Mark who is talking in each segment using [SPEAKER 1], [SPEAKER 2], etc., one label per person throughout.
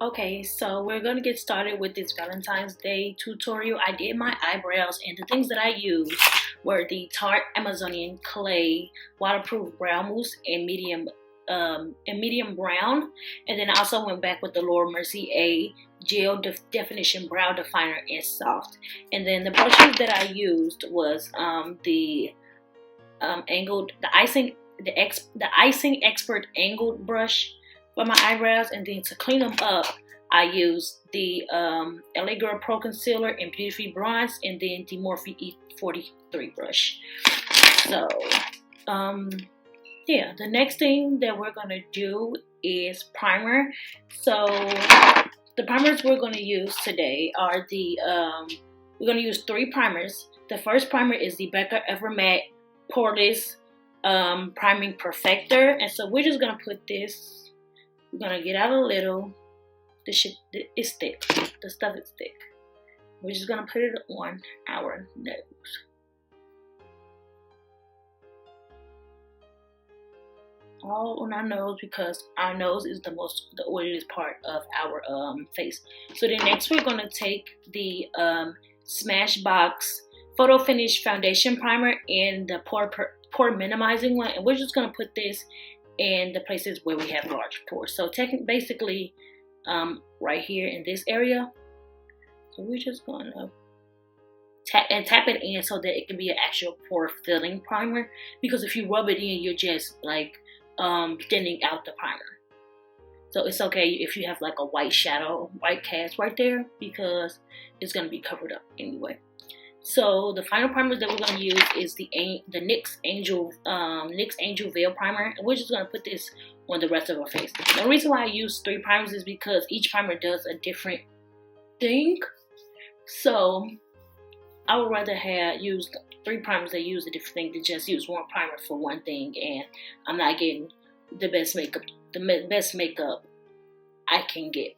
[SPEAKER 1] Okay, so we're gonna get started with this Valentine's Day tutorial. I did my eyebrows, and the things that I used were the Tarte Amazonian Clay Waterproof Brow Mousse in medium brown, and then I also went back with the Mercier Gel Definition Brow Definer in soft. And then the brushes that I used was the Icing Expert angled brush for my eyebrows, and then to clean them up, I used the LA Girl Pro Concealer in Beauty Bronze, and then the Morphe E43 brush. So, yeah, the next thing that we're gonna do is primer. So, the primers we're gonna use today are we're gonna use 3 primers. The first primer is the Becca Evermatte Poreless Priming Perfector, and so we're just gonna put this. We're gonna get out a little. This shit is thick. The stuff is thick. We're just gonna put it on our nose. All on our nose, because our nose is the oiliest part of our face. So then next we're gonna take the Smashbox Photo Finish Foundation Primer and the pore minimizing one, and we're just gonna put this in the places where we have large pores. So basically right here in this area. So we're just gonna tap it in so that it can be an actual pore filling primer, because if you rub it in, you're just like thinning out the primer. So it's okay if you have like a white cast right there, because it's gonna be covered up anyway. So the final primer that we're going to use is the NYX Angel Veil Primer, and we're just going to put this on the rest of our face. The reason why I use 3 primers is because each primer does a different thing. So I would rather have used 3 primers that use a different thing than just use 1 primer for one thing, and I'm not getting the best makeup I can get.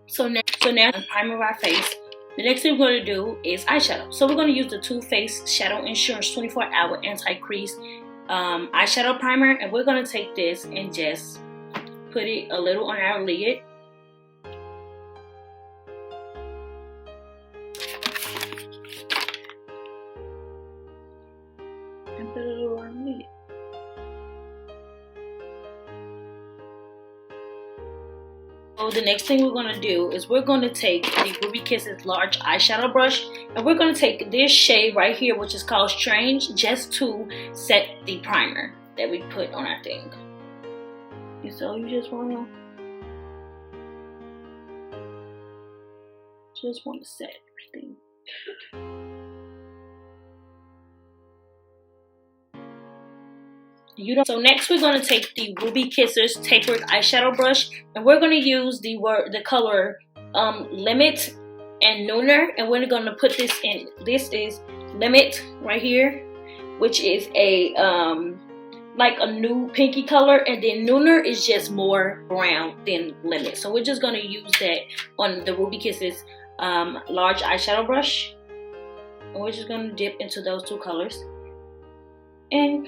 [SPEAKER 1] So now I'm priming our face. The next thing we're going to do is eyeshadow. So we're going to use the Too Faced Shadow Insurance 24-Hour Anti-Crease eyeshadow primer, and we're going to take this and just put it a little on our lid. And put it a little on our lid. So the next thing we're going to do is we're going to take the Ruby Kisses large eyeshadow brush, and we're going to take this shade right here, which is called Strange, just to set the primer that we put on our thing. And so you just want to set everything. So next we're going to take the Ruby Kisses tapered eyeshadow brush, and we're going to use the color Limit and Nooner, and we're going to put this in. This is Limit right here, which is a like a new pinky color, and then Nooner is just more brown than Limit. So we're just going to use that on the Ruby Kisses large eyeshadow brush, and we're just going to dip into those 2 colors and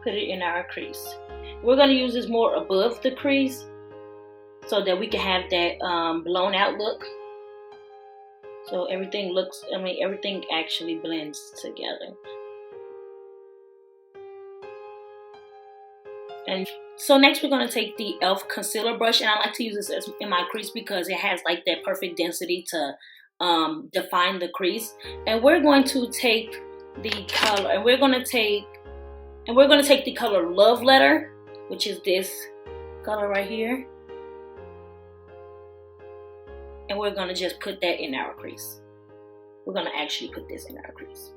[SPEAKER 1] put it in our crease. We're going to use this more above the crease so that we can have that blown out look. So everything actually blends together. And so next we're going to take the e.l.f. concealer brush, and I like to use this in my crease because it has like that perfect density to define the crease. And we're going to take the color, and we're going to take the color Love Letter, which is this color right here. And we're going to just put that in our crease. We're going to actually put this in our crease.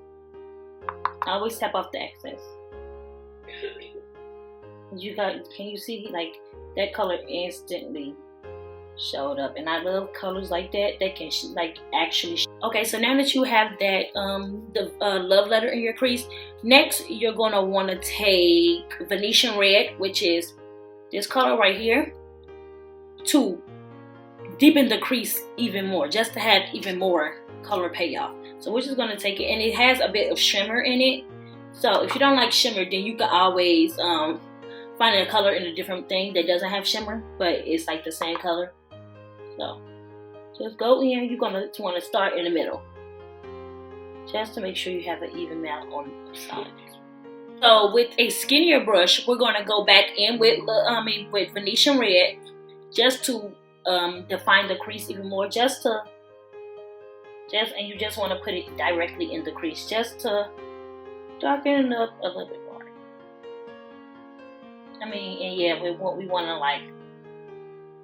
[SPEAKER 1] I always tap off the excess. Can you see, like, that color instantly showed up, and I love colors like that can like actually okay. So now that you have that Love Letter in your crease, next you're gonna want to take Venetian Red, which is this color right here, to deepen the crease even more, just to have even more color payoff. So we're just gonna take it, and it has a bit of shimmer in it. So if you don't like shimmer, then you can always find a color in a different thing that doesn't have shimmer, but it's like the same color. So just go in. You're gonna want to start in the middle, just to make sure you have an even amount on the sides. So with a skinnier brush, we're gonna go back in with Venetian red, just to define the crease even more. And you just want to put it directly in the crease, just to darken it up a little bit more. And yeah, we want to like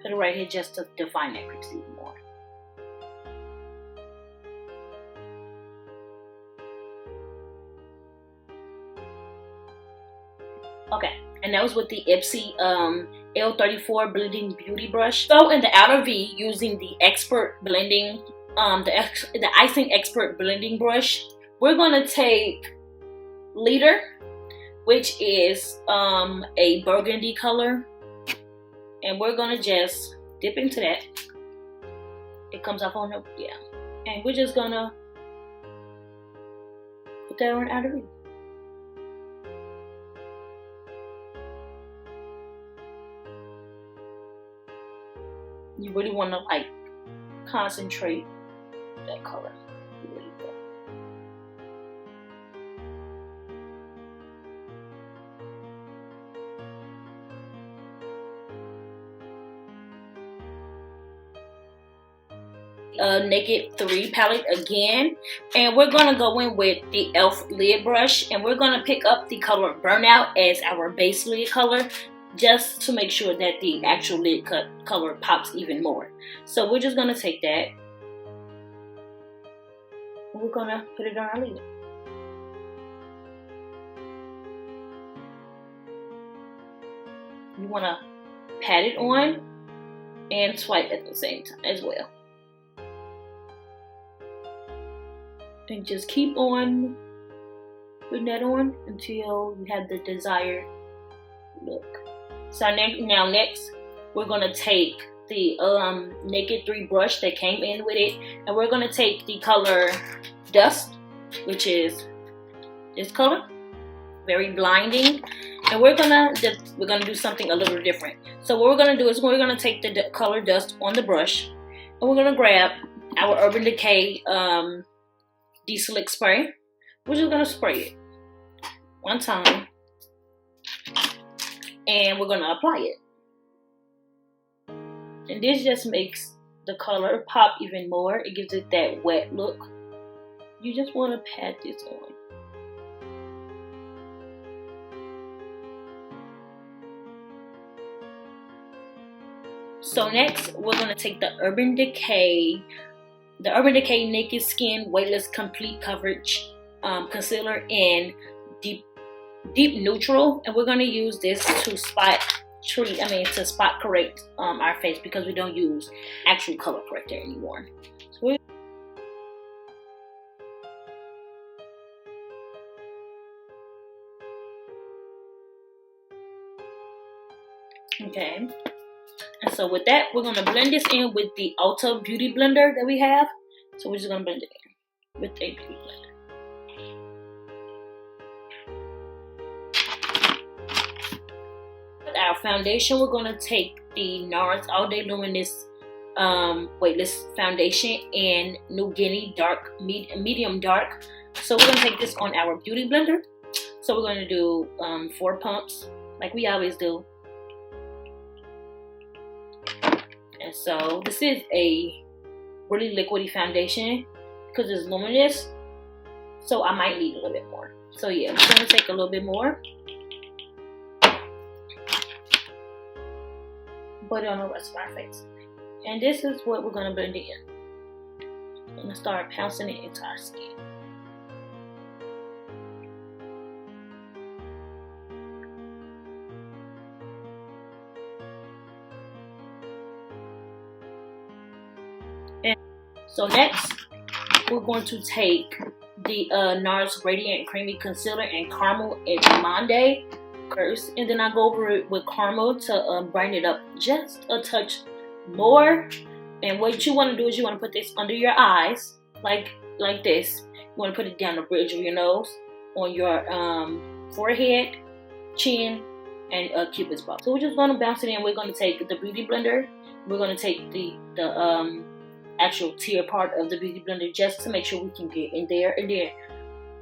[SPEAKER 1] put it right here just to define that crease even more. Okay, and that was with the Ipsy L34 Blending Beauty Brush. So in the outer V, using the Expert Blending, the Icing Expert Blending Brush, we're gonna take Leader, which is a burgundy color, and we're gonna just dip into that. It comes off on the, yeah, and we're just gonna put that on the outer V. You really want to like concentrate that color. Really Naked 3 palette again, and we're gonna go in with the e.l.f. lid brush, and we're gonna pick up the color Burnout as our base lid color, just to make sure that the actual lid color pops even more. So we're just gonna take that, and we're gonna put it on our lid. You wanna pat it on and swipe at the same time as well. And just keep on putting that on until you have the desired look. So now next, we're gonna take the Naked 3 brush that came in with it, and we're gonna take the color Dust, which is this color, very blinding, and we're gonna do something a little different. So what we're gonna do is we're gonna take the color Dust on the brush, and we're gonna grab our Urban Decay De-Slick spray. We're just gonna spray it one time, and we're gonna apply it. And this just makes the color pop even more. It gives it that wet look. You just want to pat this on. So next, we're gonna take the Urban Decay Naked Skin Weightless Complete Coverage Concealer in Deep Neutral, and we're gonna use this to spot correct our face, because we don't use actual color corrector anymore. So okay, and so with that, we're gonna blend this in with the Ulta Beauty Blender that we have. So we're just gonna blend it in with a beauty blender. Our foundation, we're gonna take the Nars All Day Luminous Weightless Foundation in New Guinea Medium Dark. So we're gonna take this on our beauty blender. So we're gonna do 4 pumps like we always do. And so this is a really liquidy foundation because it's luminous. So I might need a little bit more. So yeah, I'm gonna take a little bit more. Put it on the rest of our face. And this is what we're going to blend it in. I'm going to start pouncing it into our skin. And so next, we're going to take the Nars Radiant Creamy Concealer in Caramel and Monday first, and then I go over it with caramel to brighten it up just a touch more. And what you want to do is you want to put this under your eyes, like this. You want to put it down the bridge of your nose, on your forehead, chin, and Cupid's bow. So we're just gonna bounce it in. We're gonna take the beauty blender. We're gonna take the actual tear part of the beauty blender just to make sure we can get in there. And then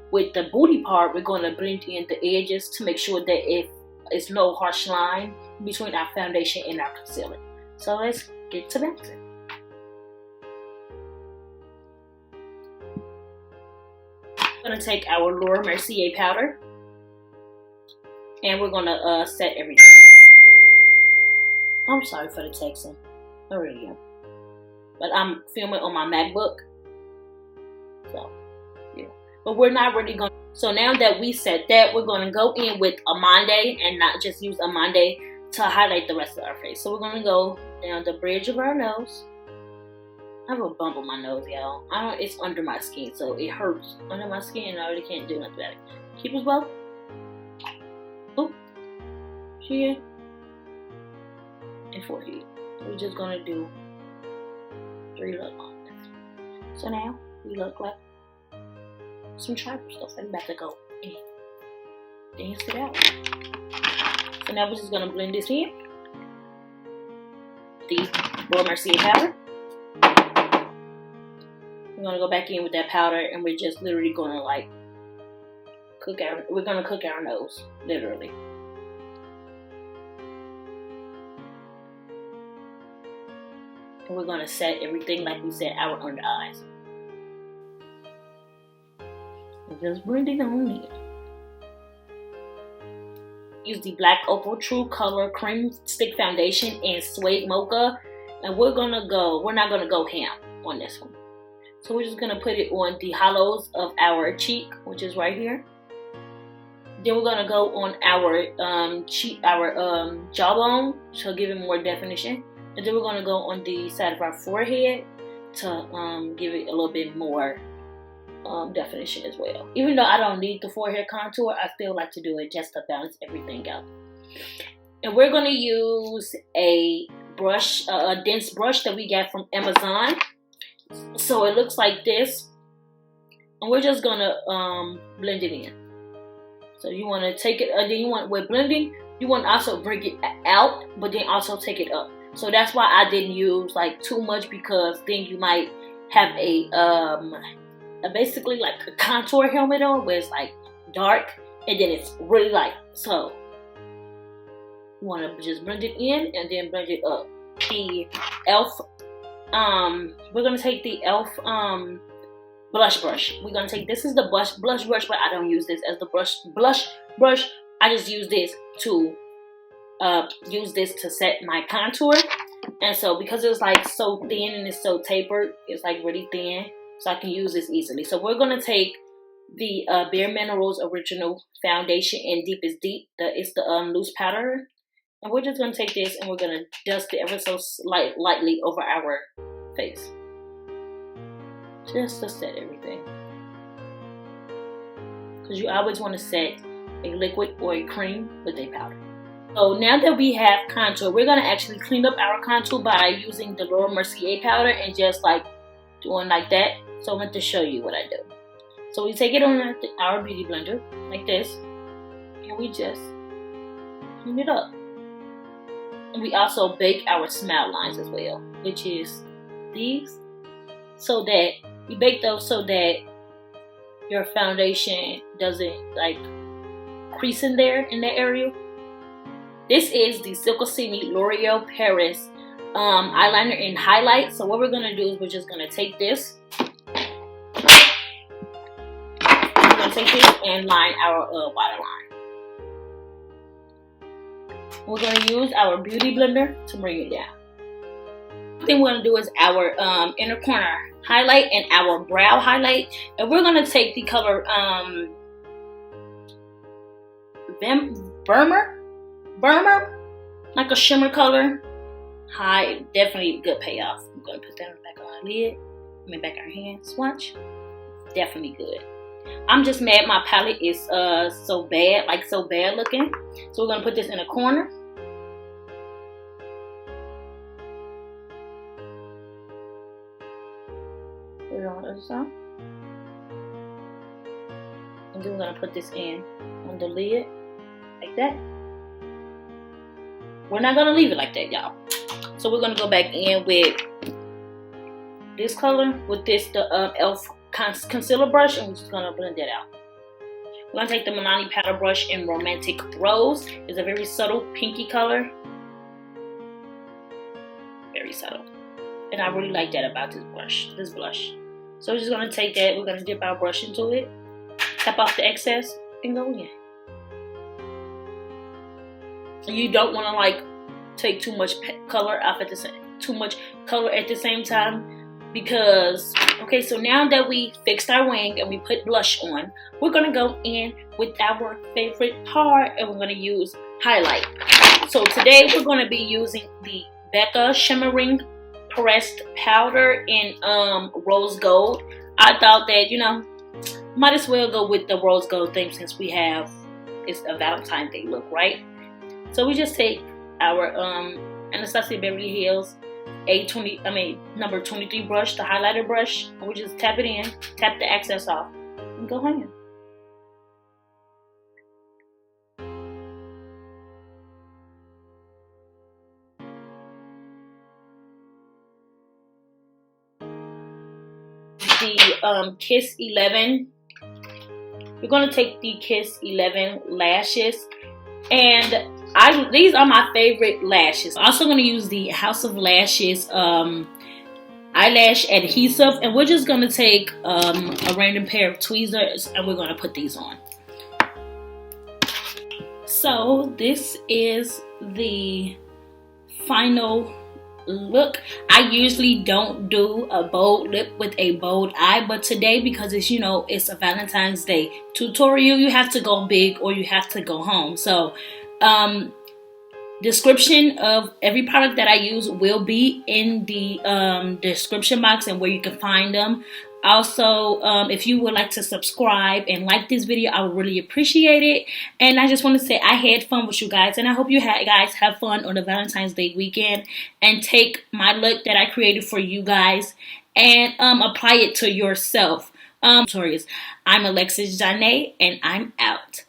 [SPEAKER 1] with the booty part, we're gonna blend in the edges to make sure that if it's no harsh line between our foundation and our concealer. So let's get to bouncing. I'm gonna take our Laura Mercier powder and we're gonna set everything. I'm sorry for the texting. I really am. But I'm filming on my MacBook. So, yeah. But we're not really gonna. So now that we set that, we're gonna go in with Amore and not just use Amore to highlight the rest of our face. So we're gonna go down the bridge of our nose. I have a bump on my nose, y'all. It's under my skin, so it hurts under my skin, and I really can't do nothing about it. Cupid's bow. Oop. Chin. And forehead. We're just gonna do 3 look lines. So now we look like some tribal stuff. I'm about to go and dance it out. So now we're just gonna blend this in. The Laura Mercier powder. We're gonna go back in with that powder, and we're just literally gonna like cook our nose, literally. And we're gonna set everything like we set our under eyes. And just blend it on in. Use the Black Opal True Color Cream Stick Foundation in Suede Mocha, and we're not gonna go ham on this one. So we're just gonna put it on the hollows of our cheek, which is right here. Then we're gonna go on our jawbone to give it more definition, and then we're gonna go on the side of our forehead to give it a little bit more definition as well. Even though I don't need the forehead contour, I still like to do it just to balance everything out. And we're gonna use a brush, a dense brush that we got from Amazon. So it looks like this, and we're just gonna blend it in. So you want to take it, with blending, you want to also bring it out, but then also take it up. So that's why I didn't use like too much, because then you might have a basically like a contour helmet on where it's like dark and then it's really light. So you want to just blend it in and then blend it up. The e.l.f. We're gonna take the e.l.f. Blush brush. We're gonna take, this is the blush brush, but I don't use this as the blush brush. I just use this to set my contour. And so because it's like so thin and it's so tapered, it's like really thin, so I can use this easily. So we're gonna take the BareMinerals Original Foundation in Deep is Deep. It's the loose powder. And we're just gonna take this and we're gonna dust it ever so lightly over our face. Just to set everything. Because you always want to set a liquid or a cream with a powder. So now that we have contour, we're gonna actually clean up our contour by using the Laura Mercier powder and just like doing like that. So I'm going to show you what I do. So we take it on our beauty blender like this, and we just clean it up. And we also bake our smile lines as well, which is these, so that you bake those so that your foundation doesn't like crease in there in that area. This is the Silkissime Loreal Paris eyeliner in highlight. So what we're gonna do is we're just gonna take this. We're gonna take this and line our waterline. We're gonna use our beauty blender to bring it down. The thing we're gonna do is our inner corner highlight and our brow highlight, and we're gonna take the color Burmer, like a shimmer color. High, definitely good payoff. I'm gonna put that on the back of our lid. Back our hand swatch. Definitely good. I'm just mad my palette is so bad looking. So we're gonna put this in a corner. Put it on the other side. And then we're gonna put this in on the lid like that. We're not gonna leave it like that, y'all. So we're gonna go back in with this color, with this, the e.l.f. concealer brush, and we're just gonna blend that out. We're gonna take the Milani powder brush in Romantic Rose. It's a very subtle pinky color. Very subtle. And I really like that about this blush. So we're just gonna take that, we're gonna dip our brush into it, tap off the excess, and go in. You don't wanna like take too much color off at the same time, because okay, so now that we fixed our wing and we put blush on, we're gonna go in with our favorite part and we're gonna use highlight. So today we're gonna be using the Becca Shimmering pressed powder in rose gold. I thought that, you know, might as well go with the rose gold thing since it's a Valentine Day look, right? So we just take our Anastasia Beverly Hills number 23 brush, the highlighter brush, and we just tap it in, tap the excess off, and go in. The Kiss 11. We're gonna take the Kiss 11 lashes, and these are my favorite lashes. I'm also gonna use the House of Lashes eyelash adhesive, and we're just gonna take a random pair of tweezers and we're gonna put these on. So this is the final look. I usually don't do a bold lip with a bold eye, but today, because it's, you know, it's a Valentine's Day tutorial, you have to go big or you have to go home. So description of every product that I use will be in the description box and where you can find them. Also, if you would like to subscribe and like this video, I would really appreciate it. And I just want to say I had fun with you guys, and I hope you guys have fun on the Valentine's Day weekend and take my look that I created for you guys and apply it to yourself. I'm Alexis Janae, and I'm out.